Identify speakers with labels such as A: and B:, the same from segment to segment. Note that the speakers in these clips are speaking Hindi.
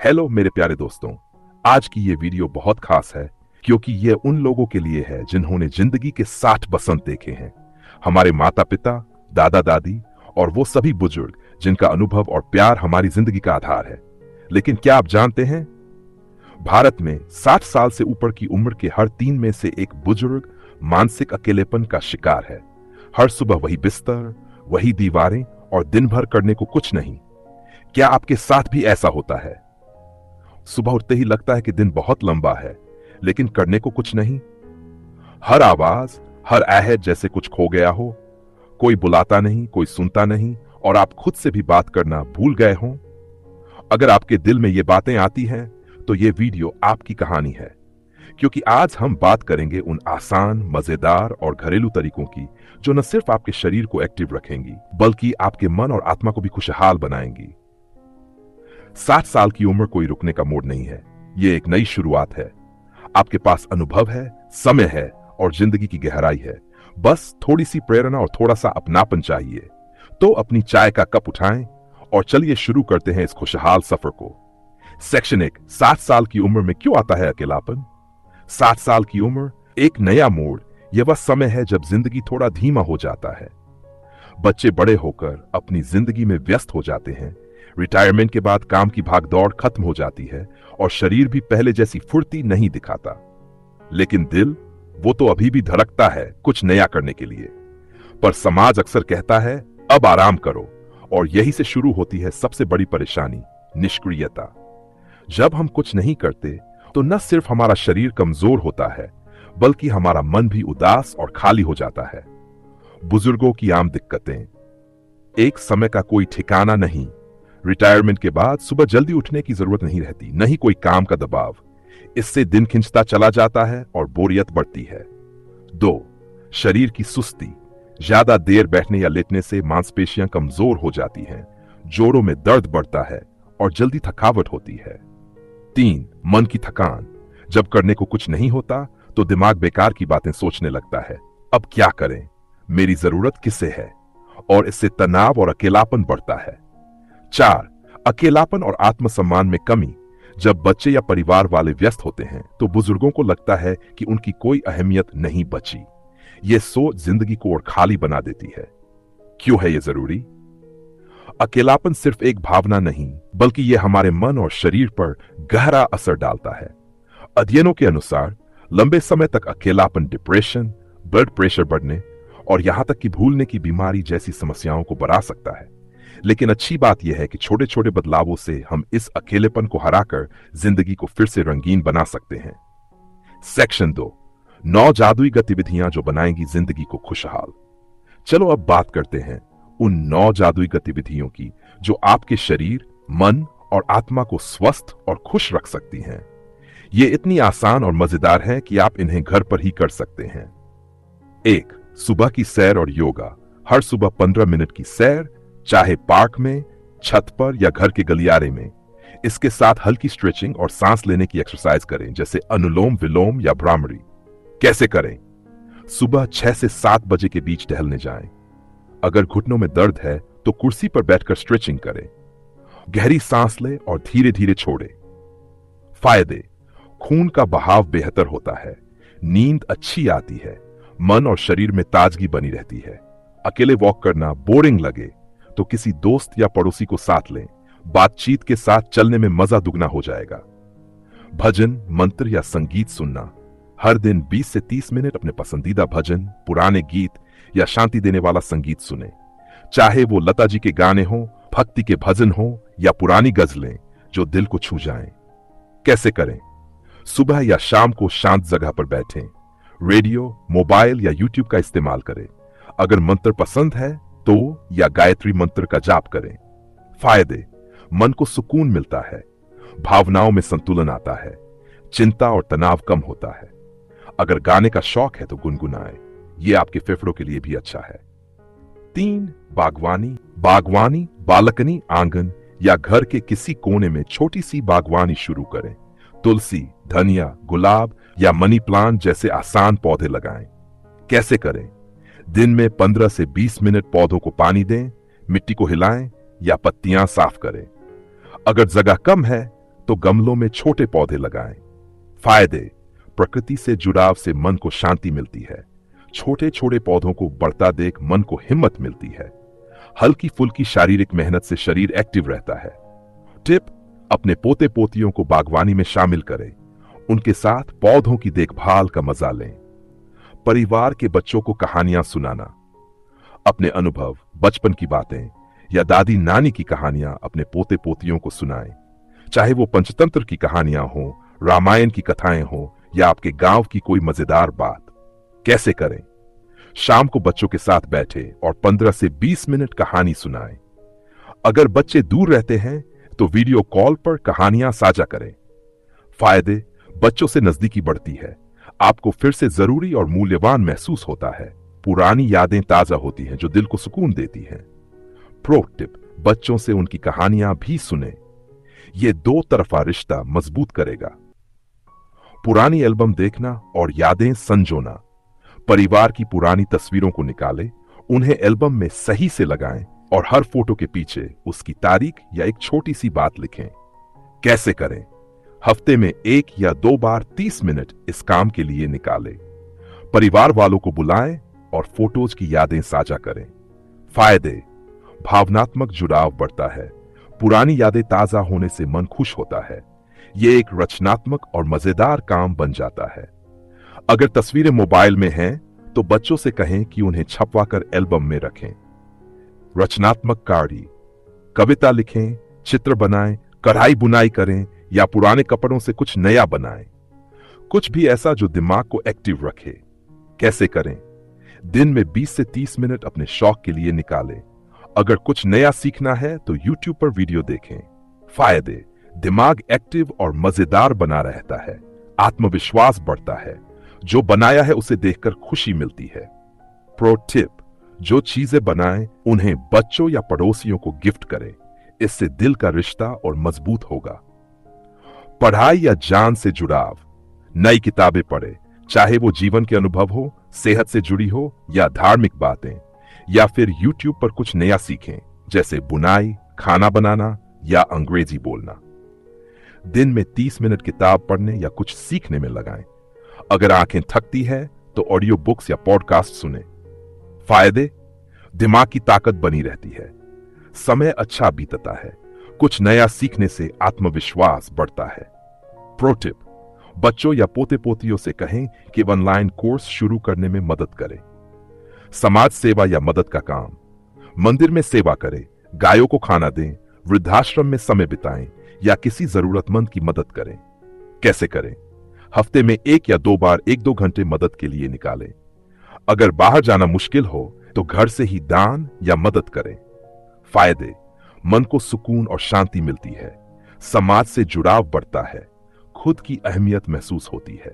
A: हेलो मेरे प्यारे दोस्तों। आज की ये वीडियो बहुत खास है क्योंकि ये उन लोगों के लिए है जिन्होंने जिंदगी के 60 बसंत देखे हैं। हमारे माता पिता, दादा दादी और वो सभी बुजुर्ग जिनका अनुभव और प्यार हमारी जिंदगी का आधार है। लेकिन क्या आप जानते हैं, भारत में 60 साल से ऊपर की उम्र के हर 3 में से एक बुजुर्ग मानसिक अकेलेपन का शिकार है। हर सुबह वही बिस्तर, वही दीवारें और दिन भर करने को कुछ नहीं। क्या आपके साथ भी ऐसा होता है? सुबह उठते ही लगता है कि दिन बहुत लंबा है, लेकिन करने को कुछ नहीं। हर आवाज, हर आहट जैसे कुछ खो गया हो। कोई बुलाता नहीं, कोई सुनता नहीं और आप खुद से भी बात करना भूल गए हों। अगर आपके दिल में ये बातें आती हैं, तो ये वीडियो आपकी कहानी है, क्योंकि आज हम बात करेंगे उन आसान, मजेदार और घरेलू तरीकों की जो न सिर्फ आपके शरीर को एक्टिव रखेंगी, बल्कि आपके मन और आत्मा को भी खुशहाल बनाएंगी। 60 साल की उम्र कोई रुकने का मोड़ नहीं है, ये एक नई शुरुआत है। आपके पास अनुभव है, समय है और जिंदगी की गहराई है। बस थोड़ी सी प्रेरणा और थोड़ा सा अपनापन चाहिए। तो अपनी चाय का कप उठाएं और चलिए शुरू करते हैं इस खुशहाल सफर को। सेक्शन 1, 60 साल की उम्र में क्यों आता है अकेलापन? 60 साल की उम्र एक नया मोड़, यह वह समय है जब जिंदगी थोड़ा धीमा हो जाता है। बच्चे बड़े होकर अपनी जिंदगी में व्यस्त हो जाते हैं। रिटायरमेंट के बाद काम की भागदौड़ खत्म हो जाती है और शरीर भी पहले जैसी फुर्ती नहीं दिखाता। लेकिन दिल, वो तो अभी भी धड़कता है कुछ नया करने के लिए। पर समाज अक्सर कहता है अब आराम करो, और यही से शुरू होती है सबसे बड़ी परेशानी, निष्क्रियता। जब हम कुछ नहीं करते तो न सिर्फ हमारा शरीर कमजोर होता है, बल्कि हमारा मन भी उदास और खाली हो जाता है। बुजुर्गों की आम दिक्कतें। एक समय का कोई ठिकाना नहीं। रिटायरमेंट के बाद सुबह जल्दी उठने की जरूरत नहीं रहती, नहीं कोई काम का दबाव। इससे दिन खिंचता चला जाता है और बोरियत बढ़ती है। 2, शरीर की सुस्ती। ज्यादा देर बैठने या लेटने से मांसपेशियां कमजोर हो जाती हैं, जोड़ों में दर्द बढ़ता है और जल्दी थकावट होती है। 3, मन की थकान। जब करने को कुछ नहीं होता तो दिमाग बेकार की बातें सोचने लगता है। अब क्या करें, मेरी जरूरत किसे है, और इससे तनाव और अकेलापन बढ़ता है। 4, अकेलापन और आत्मसम्मान में कमी। जब बच्चे या परिवार वाले व्यस्त होते हैं तो बुजुर्गों को लगता है कि उनकी कोई अहमियत नहीं बची। यह सोच जिंदगी को और खाली बना देती है। क्यों है यह जरूरी? अकेलापन सिर्फ एक भावना नहीं, बल्कि यह हमारे मन और शरीर पर गहरा असर डालता है। अध्ययनों के अनुसार लंबे समय तक अकेलापन डिप्रेशन, ब्लड प्रेशर बढ़ने और यहां तक कि भूलने की बीमारी जैसी समस्याओं को बढ़ा सकता है। लेकिन अच्छी बात यह है कि छोटे छोटे बदलावों से हम इस अकेलेपन को हराकर जिंदगी को फिर से रंगीन बना सकते हैं। सेक्शन 2, 9 जादुई गतिविधियां जो बनाएंगी जिंदगी को खुशहाल। चलो अब बात करते हैं उन 9 जादुई गतिविधियों की जो आपके शरीर, मन और आत्मा को स्वस्थ और खुश रख सकती हैं। ये इतनी आसान और मजेदार है कि आप इन्हें घर पर ही कर सकते हैं। 1, सुबह की सैर और योगा। हर सुबह 15 मिनट की सैर, चाहे पार्क में, छत पर या घर के गलियारे में। इसके साथ हल्की स्ट्रेचिंग और सांस लेने की एक्सरसाइज करें, जैसे अनुलोम विलोम या भ्रामरी। कैसे करें? सुबह 6 से 7 बजे के बीच टहलने जाएं। अगर घुटनों में दर्द है तो कुर्सी पर बैठकर स्ट्रेचिंग करें। गहरी सांस लें और धीरे धीरे छोड़ें। फायदे: खून का बहाव बेहतर होता है, नींद अच्छी आती है, मन और शरीर में ताजगी बनी रहती है। अकेले वॉक करना बोरिंग लगे तो किसी दोस्त या पड़ोसी को साथ लें। बातचीत के साथ चलने में मजा दुगना हो जाएगा। भजन, मंत्र या संगीत सुनना। हर दिन 20 से 30 मिनट अपने पसंदीदा भजन, पुराने गीत या शांति देने वाला संगीत सुने। चाहे वो लता जी के गाने हों, भक्ति के भजन हों या पुरानी गजलें जो दिल को छू जाएं। कैसे करें? सुबह या शाम को शांत जगह पर बैठें। रेडियो, मोबाइल या यूट्यूब का इस्तेमाल करें। अगर मंत्र पसंद है तो या गायत्री मंत्र का जाप करें। फायदे: मन को सुकून मिलता है, भावनाओं में संतुलन आता है, चिंता और तनाव कम होता है। अगर गाने का शौक है तो गुनगुनाएं, यह आपके फेफड़ों के लिए भी अच्छा है। 3, बागवानी, बालकनी, आंगन या घर के किसी कोने में छोटी सी बागवानी शुरू करें। तुलसी, धनिया, गुलाब या मनी प्लांट जैसे आसान पौधे लगाएं। कैसे करें? दिन में 15 से 20 मिनट पौधों को पानी दें, मिट्टी को हिलाएं या पत्तियां साफ करें। अगर जगह कम है तो गमलों में छोटे पौधे लगाएं। फायदे: प्रकृति से जुड़ाव से मन को शांति मिलती है। छोटे छोटे पौधों को बढ़ता देख मन को हिम्मत मिलती है। हल्की फुल्की शारीरिक मेहनत से शरीर एक्टिव रहता है। टिप: अपने पोते पोतियों को बागवानी में शामिल करें। उनके साथ पौधों की देखभाल का मजा लें। परिवार के बच्चों को कहानियां सुनाना। अपने अनुभव, बचपन की बातें या दादी नानी की कहानियां अपने पोते पोतियों को सुनाएं। चाहे वो पंचतंत्र की कहानियां हों, रामायण की कथाएं हों या आपके गांव की कोई मजेदार बात। कैसे करें? शाम को बच्चों के साथ बैठे और 15 से 20 मिनट कहानी सुनाएं। अगर बच्चे दूर रहते हैं तो वीडियो कॉल पर कहानियां साझा करें। फायदे: बच्चों से नजदीकी बढ़ती है। आपको फिर से जरूरी और मूल्यवान महसूस होता है। पुरानी यादें ताजा होती हैं जो दिल को सुकून देती हैं। प्रो टिप: बच्चों से उनकी कहानियां भी सुने। यह दो तरफा रिश्ता मजबूत करेगा। पुरानी एल्बम देखना और यादें संजोना। परिवार की पुरानी तस्वीरों को निकालें, उन्हें एल्बम में सही से लगाएं और हर फोटो के पीछे उसकी तारीख या एक छोटी सी बात लिखें। कैसे करें? हफ्ते में 1 या 2 बार 30 मिनट इस काम के लिए निकालें। परिवार वालों को बुलाएं और फोटोज की यादें साझा करें। फायदे: भावनात्मक जुड़ाव बढ़ता है। पुरानी यादें ताजा होने से मन खुश होता है। यह एक रचनात्मक और मजेदार काम बन जाता है। अगर तस्वीरें मोबाइल में हैं तो बच्चों से कहें कि उन्हें छपवाकर एल्बम में रखें। रचनात्मक कार्य: कविता लिखें, चित्र बनाएं, कढ़ाई बुनाई करें या पुराने कपड़ों से कुछ नया बनाएं। कुछ भी ऐसा जो दिमाग को एक्टिव रखे। कैसे करें? दिन में 20 से 30 मिनट अपने शौक के लिए निकालें। अगर कुछ नया सीखना है तो YouTube पर वीडियो देखें। फायदे: दिमाग एक्टिव और मजेदार बना रहता है। आत्मविश्वास बढ़ता है। जो बनाया है उसे देखकर खुशी मिलती है। प्रो टिप: जो चीजें बनाएं उन्हें बच्चों या पड़ोसियों को गिफ्ट करें। इससे दिल का रिश्ता और मजबूत होगा। पढ़ाई या जान से जुड़ाव। नई किताबें पढ़ें, चाहे वो जीवन के अनुभव हो, सेहत से जुड़ी हो या धार्मिक बातें। या फिर YouTube पर कुछ नया सीखें, जैसे बुनाई, खाना बनाना या अंग्रेजी बोलना। दिन में 30 मिनट किताब पढ़ने या कुछ सीखने में लगाएं। अगर आंखें थकती है तो ऑडियो बुक्स या पॉडकास्ट सुने। फायदे: दिमाग की ताकत बनी रहती है। समय अच्छा बीतता है। कुछ नया सीखने से आत्मविश्वास बढ़ता है। प्रो टिप: बच्चों या पोते पोतियों से कहें कि ऑनलाइन कोर्स शुरू करने में मदद करें। समाज सेवा या मदद का काम। मंदिर में सेवा करें, गायों को खाना दें, वृद्धाश्रम में समय बिताएं या किसी जरूरतमंद की मदद करें। कैसे करें? हफ्ते में 1 या 2 बार 1-2 घंटे मदद के लिए निकालें। अगर बाहर जाना मुश्किल हो तो घर से ही दान या मदद करें। फायदे: मन को सुकून और शांति मिलती है। समाज से जुड़ाव बढ़ता है। खुद की अहमियत महसूस होती है।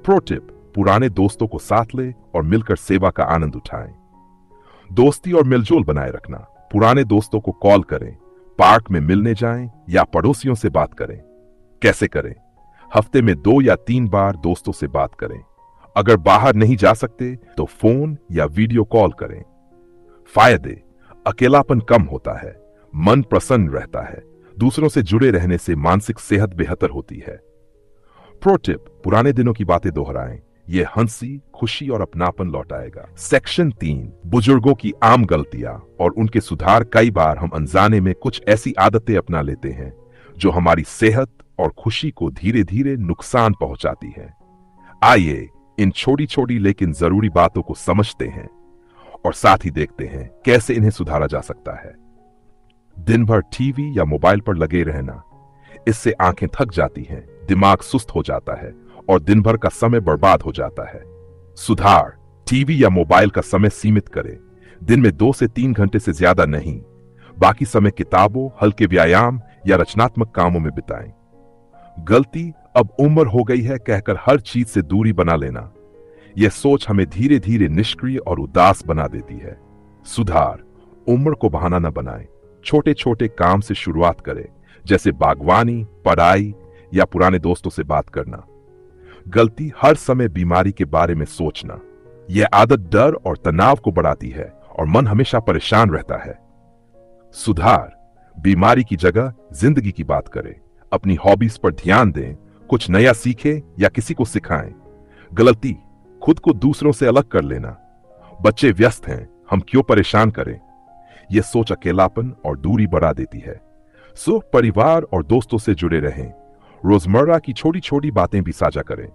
A: प्रो टिप: पुराने दोस्तों को साथ ले और मिलकर सेवा का आनंद उठाएं। दोस्ती और मिलजोल बनाए रखना। पुराने दोस्तों को कॉल करें, पार्क में मिलने जाएं या पड़ोसियों से बात करें। कैसे करें? हफ्ते में 2 या 3 बार दोस्तों से बात करें। अगर बाहर नहीं जा सकते तो फोन या वीडियो कॉल करें। फायदे: अकेलापन कम होता है, मन प्रसन्न रहता है। दूसरों से जुड़े रहने से मानसिक सेहत बेहतर होती है। प्रो टिप: पुराने दिनों की बातें दोहराएं। यह हंसी, खुशी और अपनापन लौटाएगा। सेक्शन 3: बुजुर्गों की आम गलतियां और उनके सुधार। कई बार हम अनजाने में कुछ ऐसी आदतें अपना लेते हैं जो हमारी सेहत और खुशी को धीरे धीरे नुकसान पहुंचाती हैं। आइए इन छोटी छोटी लेकिन जरूरी बातों को समझते हैं और साथ ही देखते हैं कैसे इन्हें सुधारा जा सकता है। दिन भर टीवी या मोबाइल पर लगे रहना, इससे आंखें थक जाती हैं, दिमाग सुस्त हो जाता है और दिन भर का समय बर्बाद हो जाता है। सुधार: टीवी या मोबाइल का समय सीमित करें। दिन में 2 से 3 घंटे से ज्यादा नहीं। बाकी समय किताबों, हल्के व्यायाम या रचनात्मक कामों में बिताएं। गलती: अब उम्र हो गई है कहकर हर चीज से दूरी बना लेना। यह सोच हमें धीरे धीरे निष्क्रिय और उदास बना देती है। सुधार: उम्र को बहाना न बनाएं। छोटे छोटे काम से शुरुआत करें, जैसे बागवानी, पढ़ाई या पुराने दोस्तों से बात करना। गलती: हर समय बीमारी के बारे में सोचना। यह आदत डर और तनाव को बढ़ाती है और मन हमेशा परेशान रहता है। सुधार: बीमारी की जगह जिंदगी की बात करें। अपनी हॉबीज पर ध्यान दें, कुछ नया सीखें या किसी को सिखाएं। गलती, खुद को दूसरों से अलग कर लेना। बच्चे व्यस्त हैं, हम क्यों परेशान करें? यह सोच अकेलापन और दूरी बढ़ा देती है। सो परिवार और दोस्तों से जुड़े रहें। रोजमर्रा की छोटी छोटी बातें भी साझा करें।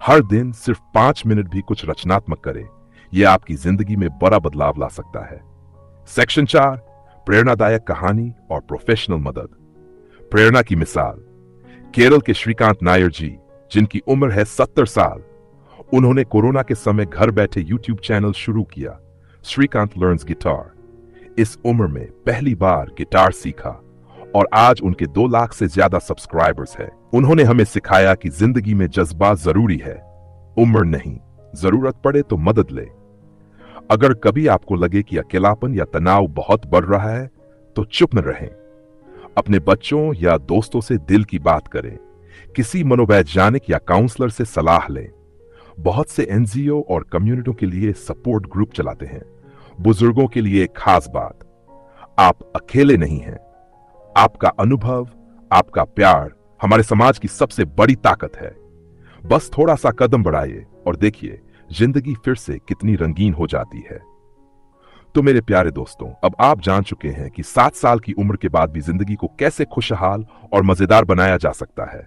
A: हर दिन सिर्फ 5 मिनट भी कुछ रचनात्मक करें। यह आपकी जिंदगी में बड़ा बदलाव ला सकता है। सेक्शन 4, प्रेरणादायक कहानी और प्रोफेशनल मदद। प्रेरणा की मिसाल, केरल के श्रीकांत नायर जी, जिनकी उम्र है 70 साल। उन्होंने कोरोना के समय घर बैठे यूट्यूब चैनल शुरू किया, श्रीकांत लर्न्स गिटार। इस उम्र में पहली बार गिटार सीखा और आज उनके 2 लाख से ज्यादा सब्सक्राइबर्स हैं। उन्होंने हमें सिखाया कि जिंदगी में जज्बा जरूरी है, उम्र नहीं। जरूरत पड़े तो मदद ले। अगर कभी आपको लगे कि अकेलापन या तनाव बहुत बढ़ रहा है तो चुप न रहें। अपने बच्चों या दोस्तों से दिल की बात करें। किसी मनोवैज्ञानिक या काउंसलर से सलाह लें। बहुत से एनजीओ और कम्युनिटियों के लिए सपोर्ट ग्रुप चलाते हैं। बुजुर्गों के लिए खास बात, आप अकेले नहीं हैं। आपका अनुभव, आपका प्यार हमारे समाज की सबसे बड़ी ताकत है। बस थोड़ा सा कदम बढ़ाइए और देखिए जिंदगी फिर से कितनी रंगीन हो जाती है। तो मेरे प्यारे दोस्तों, अब आप जान चुके हैं कि 7 साल की उम्र के बाद भी जिंदगी को कैसे खुशहाल और मजेदार बनाया जा सकता है।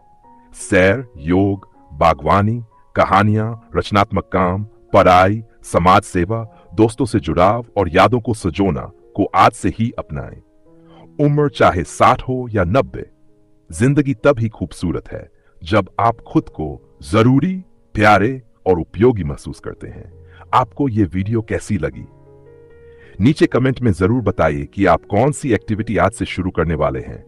A: सैर, योग, बागवानी, कहानियां, रचनात्मक काम, पढ़ाई, समाज सेवा, दोस्तों से जुड़ाव और यादों को सजोना को आज से ही अपनाएं। उम्र चाहे 60 हो या 90, जिंदगी तब ही खूबसूरत है जब आप खुद को जरूरी, प्यारे और उपयोगी महसूस करते हैं। आपको यह वीडियो कैसी लगी? नीचे कमेंट में जरूर बताइए कि आप कौन सी एक्टिविटी आज से शुरू करने वाले हैं।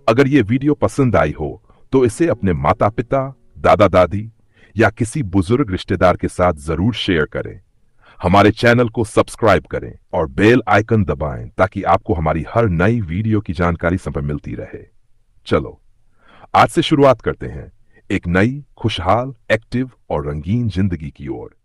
A: अगर यह वीडियो पसंद आई हो तो इसे अपने माता पिता, दादा दादी या किसी बुजुर्ग रिश्तेदार के साथ जरूर शेयर करें। हमारे चैनल को सब्सक्राइब करें और बेल आइकन दबाएं ताकि आपको हमारी हर नई वीडियो की जानकारी समय मिलती रहे। चलो आज से शुरुआत करते हैं एक नई, खुशहाल, एक्टिव और रंगीन जिंदगी की ओर।